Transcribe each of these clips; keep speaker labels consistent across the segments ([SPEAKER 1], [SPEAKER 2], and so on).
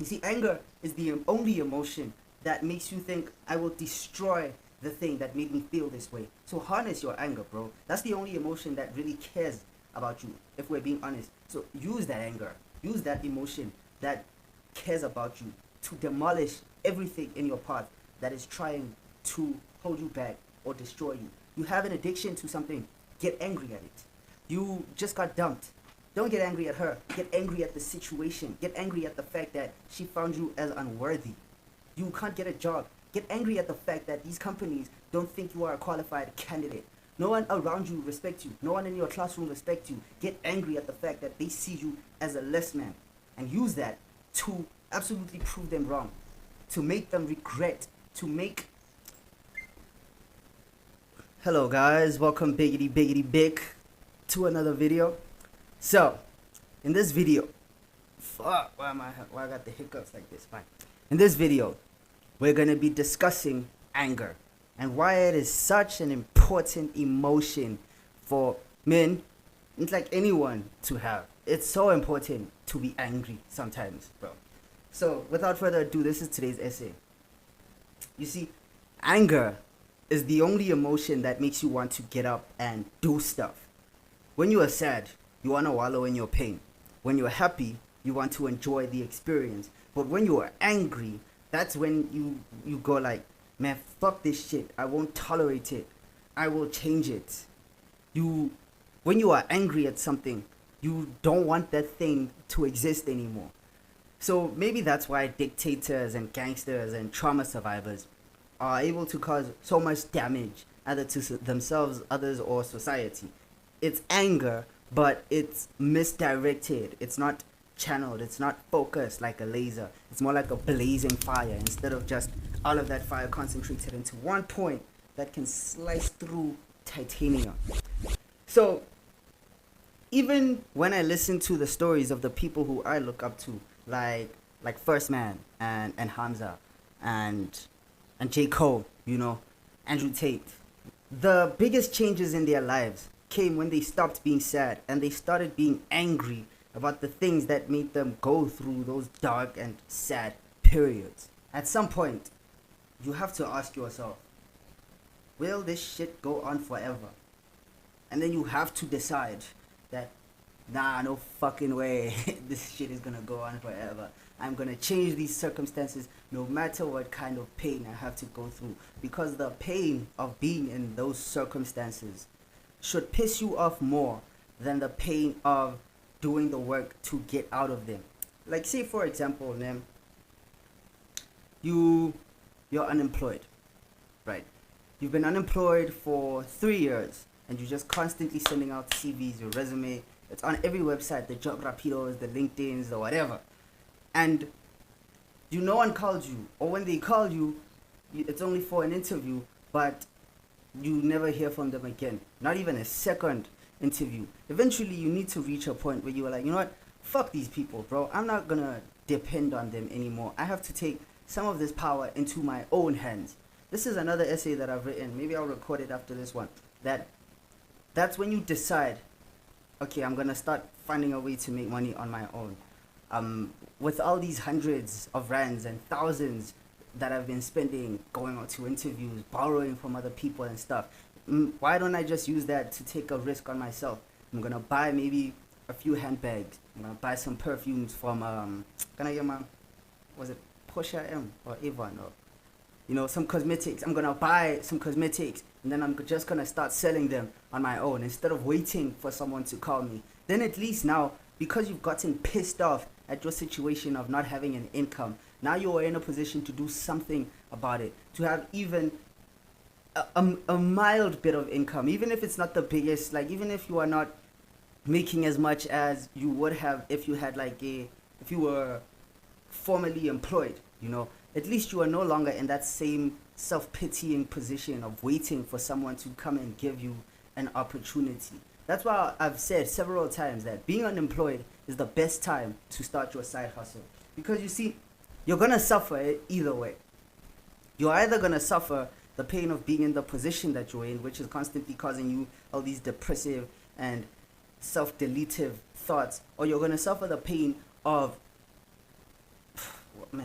[SPEAKER 1] You see, anger is the only emotion that makes you think, I will destroy the thing that made me feel this way. So harness your anger, bro. That's the only emotion that really cares about you, if we're being honest. So use that anger, use that emotion that cares about you to demolish everything in your path that is trying to hold you back or destroy you. You have an addiction to something, get angry at it. You just got dumped. Don't get angry at her. Get angry at the situation. Get angry at the fact that she found you as unworthy. You can't get a job. Get angry at the fact that these companies don't think you are a qualified candidate. No one around you respects you. No one in your classroom respects you. Get angry at the fact that they see you as a less man. And use that to absolutely prove them wrong. To make them regret. To make... Hello guys, welcome biggity big to another video. So, in this video, why I got the hiccups like this? Fine. In this video, we're gonna be discussing anger and why it is such an important emotion for men. It's like anyone to have. It's so important to be angry sometimes, bro. So, without further ado, this is today's essay. You see, anger is the only emotion that makes you want to get up and do stuff. When you are sad, you want to wallow in your pain. When you're happy, you want to enjoy the experience. But when you are angry, that's when you go like, man, fuck this shit. I won't tolerate it. I will change it. When you are angry at something, you don't want that thing to exist anymore. So maybe that's why dictators and gangsters and trauma survivors are able to cause so much damage either to themselves, others, or society. It's anger, but it's misdirected. It's not channeled. It's not focused like a laser. It's more like a blazing fire instead of just all of that fire concentrated into one point that can slice through titanium. So even when I listen to the stories of the people who I look up to, like First Man and Hamza and J. Cole, Andrew Tate, the biggest changes in their lives came when they stopped being sad and they started being angry about the things that made them go through those dark and sad periods. At some point, you have to ask yourself, will this shit go on forever? And then you have to decide that, nah, no fucking way, this shit is gonna go on forever. I'm gonna change these circumstances no matter what kind of pain I have to go through. Because the pain of being in those circumstances should piss you off more than the pain of doing the work to get out of them. Like, say for example, man, you're unemployed, right? You've been unemployed for 3 years and you're just constantly sending out CVs, your resume. It's on every website, the Job Rapidos, the LinkedIns, the whatever. And no one called you, or when they call you, it's only for an interview, but you never hear from them again. Not even a second interview. Eventually, you need to reach a point where you are like, you know what? Fuck these people, bro. I'm not gonna depend on them anymore. I have to take some of this power into my own hands. This is another essay that I've written. Maybe I'll record it after this one. That's when you decide, okay, I'm gonna start finding a way to make money on my own. With all these hundreds of rands and thousands that I've been spending going on to interviews, borrowing from other people and stuff, why don't I just use that to take a risk on myself? I'm gonna buy maybe a few handbags. I'm gonna buy some perfumes from was it Portia M or Avon, or some cosmetics. I'm gonna buy some cosmetics and then I'm just gonna start selling them on my own instead of waiting for someone to call me. Then at least now, because you've gotten pissed off at your situation of not having an income, now you are in a position to do something about it, to have even a mild bit of income, even if it's not the biggest, like even if you are not making as much as you would have if you had if you were formerly employed, at least you are no longer in that same self-pitying position of waiting for someone to come and give you an opportunity. That's why I've said several times that being unemployed is the best time to start your side hustle. Because you see, you're going to suffer either way. You're either going to suffer the pain of being in the position that you're in, which is constantly causing you all these depressive and self-deletive thoughts, or you're going to suffer the pain of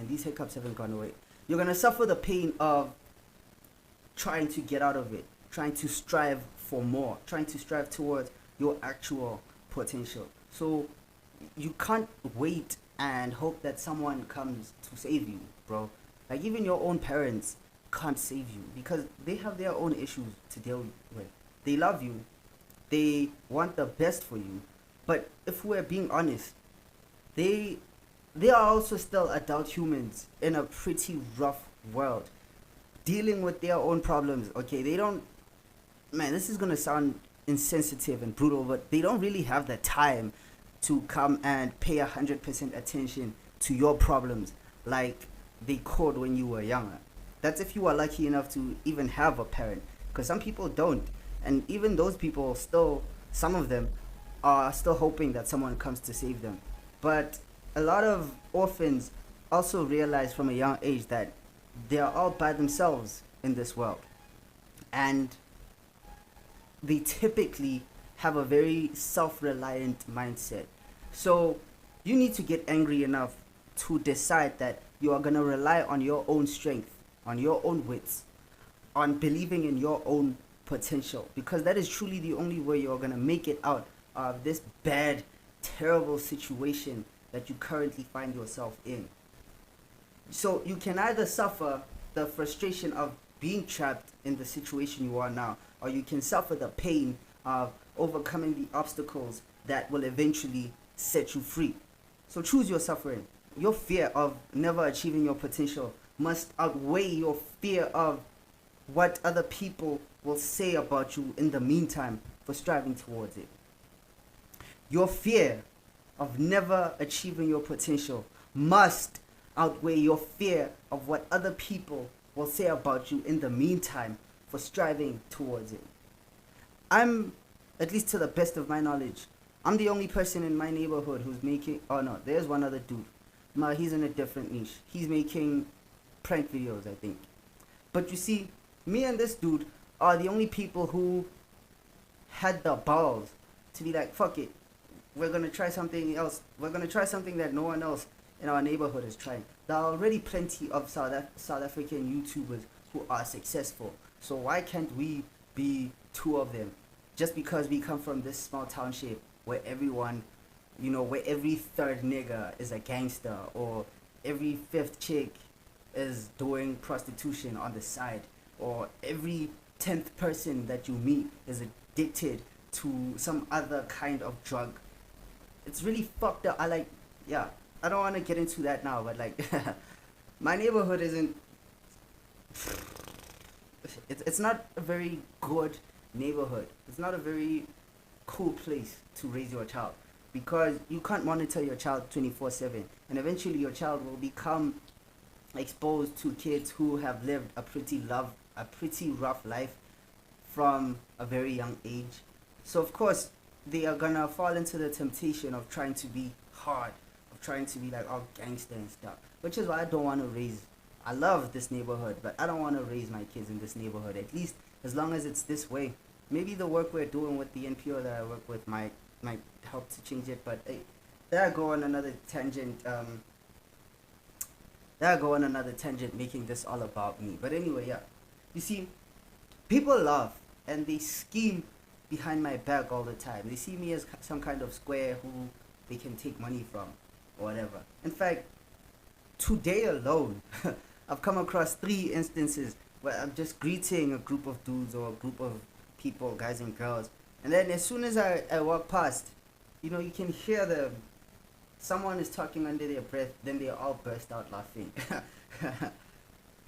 [SPEAKER 1] and these hiccups haven't gone away. You're gonna suffer the pain of trying to get out of it, trying to strive for more, trying to strive towards your actual potential. So you can't wait and hope that someone comes to save you, bro. Like, even your own parents can't save you because they have their own issues to deal with. They love you, they want the best for you, but if we're being honest, they they are also still adult humans in a pretty rough world, dealing with their own problems. Okay, they don't, man, this is gonna sound insensitive and brutal, but they don't really have the time to come and pay 100% attention to your problems like they could when you were younger. That's if you are lucky enough to even have a parent, because some people don't, and even those people still, some of them are still hoping that someone comes to save them. But a lot of orphans also realize from a young age that they are all by themselves in this world, and they typically have a very self-reliant mindset. So you need to get angry enough to decide that you are going to rely on your own strength, on your own wits, on believing in your own potential, because that is truly the only way you're going to make it out of this bad, terrible situation that you currently find yourself in. So you can either suffer the frustration of being trapped in the situation you are now, or you can suffer the pain of overcoming the obstacles that will eventually set you free. So choose your suffering. Your fear of never achieving your potential must outweigh your fear of what other people will say about you in the meantime for striving towards it. Your fear of never achieving your potential must outweigh your fear of what other people will say about you in the meantime for striving towards it. I'm, at least to the best of my knowledge, I'm the only person in my neighborhood who's making, oh no, there's one other dude. No, he's in a different niche. He's making prank videos, I think. But you see, me and this dude are the only people who had the balls to be like, fuck it, we're gonna try something else. We're gonna try something that no one else in our neighborhood is trying. There are already plenty of South African YouTubers who are successful. So why can't we be two of them? Just because we come from this small township where everyone, you know, where every third nigga is a gangster, or every fifth chick is doing prostitution on the side, or every 10th person that you meet is addicted to some other kind of drug. It's really fucked up. Yeah, I don't want to get into that now, but like, my neighborhood isn't, it's not a very good neighborhood. It's not a very cool place to raise your child, because you can't monitor your child 24/7, and eventually your child will become exposed to kids who have lived a pretty rough life from a very young age. So of course they are gonna fall into the temptation of trying to be hard, of trying to be like all gangster and stuff, which is why I don't want to raise, I love this neighborhood, but I don't want to raise my kids in this neighborhood, at least as long as it's this way. Maybe the work we're doing with the NPO that I work with might help to change it, but hey, there I go on another tangent. Making this all about me. But anyway, yeah, you see, people laugh and they scheme behind my back all the time. They see me as some kind of square who they can take money from or whatever. In fact, today alone, I've come across 3 instances where I'm just greeting a group of dudes or a group of people, guys and girls, and then as soon as I walk past, you know, you can hear them, someone is talking under their breath, then they all burst out laughing.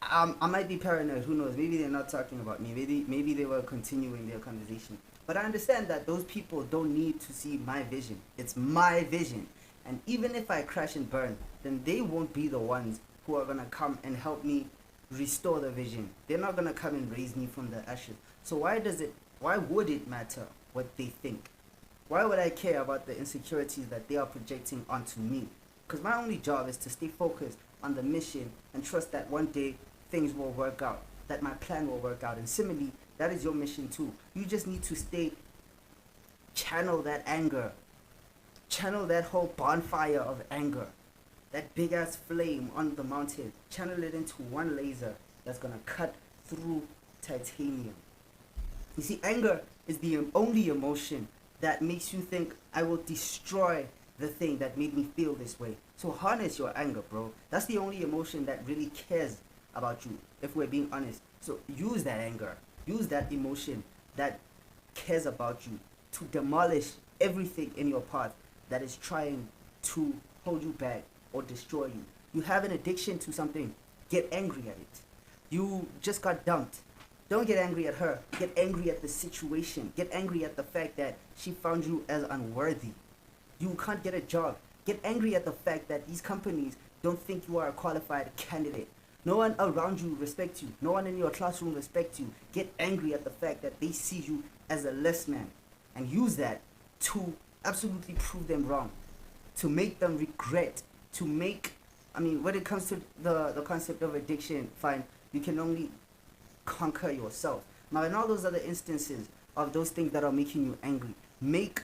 [SPEAKER 1] I might be paranoid, who knows, maybe they're not talking about me, maybe they were continuing their conversation, but I understand that those people don't need to see my vision. It's my vision, and even if I crash and burn, then they won't be the ones who are gonna come and help me restore the vision. They're not gonna come and raise me from the ashes. So why would it matter what they think? Why would I care about the insecurities that they are projecting onto me? Because my only job is to stay focused on the mission and trust that one day things will work out, that my plan will work out. And similarly, that is your mission too. You just need to channel that anger, channel that whole bonfire of anger that big ass flame on the mountain, channel it into one laser that's gonna cut through titanium. You see, anger is the only emotion that makes you think, I will destroy the thing that made me feel this way. So harness your anger, bro. That's the only emotion that really cares about you, if we're being honest. So use that anger, use that emotion that cares about you to demolish everything in your path that is trying to hold you back or destroy you. You have an addiction to something, get angry at it. You just got dumped. Don't get angry at her. Get angry at the situation. Get angry at the fact that she found you as unworthy. You can't get a job. Get angry at the fact that these companies don't think you are a qualified candidate. No one around you respects you. No one in your classroom respects you. Get angry at the fact that they see you as a less man. And use that to absolutely prove them wrong. To make them regret. To make, when it comes to the concept of addiction, fine, you can only conquer yourself. Now, in all those other instances of those things that are making you angry, make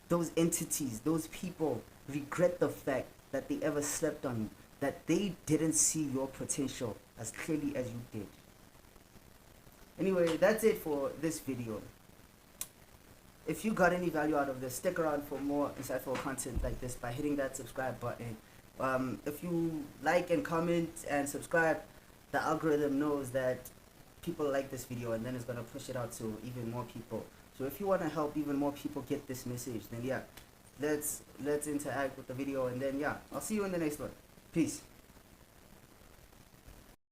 [SPEAKER 1] those entities, those people, regret the fact that they ever slept on you, that they didn't see your potential as clearly as you did. Anyway, that's it for this video. If you got any value out of this, stick around for more insightful content like this by hitting that subscribe button. If you like and comment and subscribe, the algorithm knows that people like this video, and then it's going to push it out to even more people. So if you want to help even more people get this message, then yeah, let's interact with the video, and then yeah, I'll see you in the next one. Peace.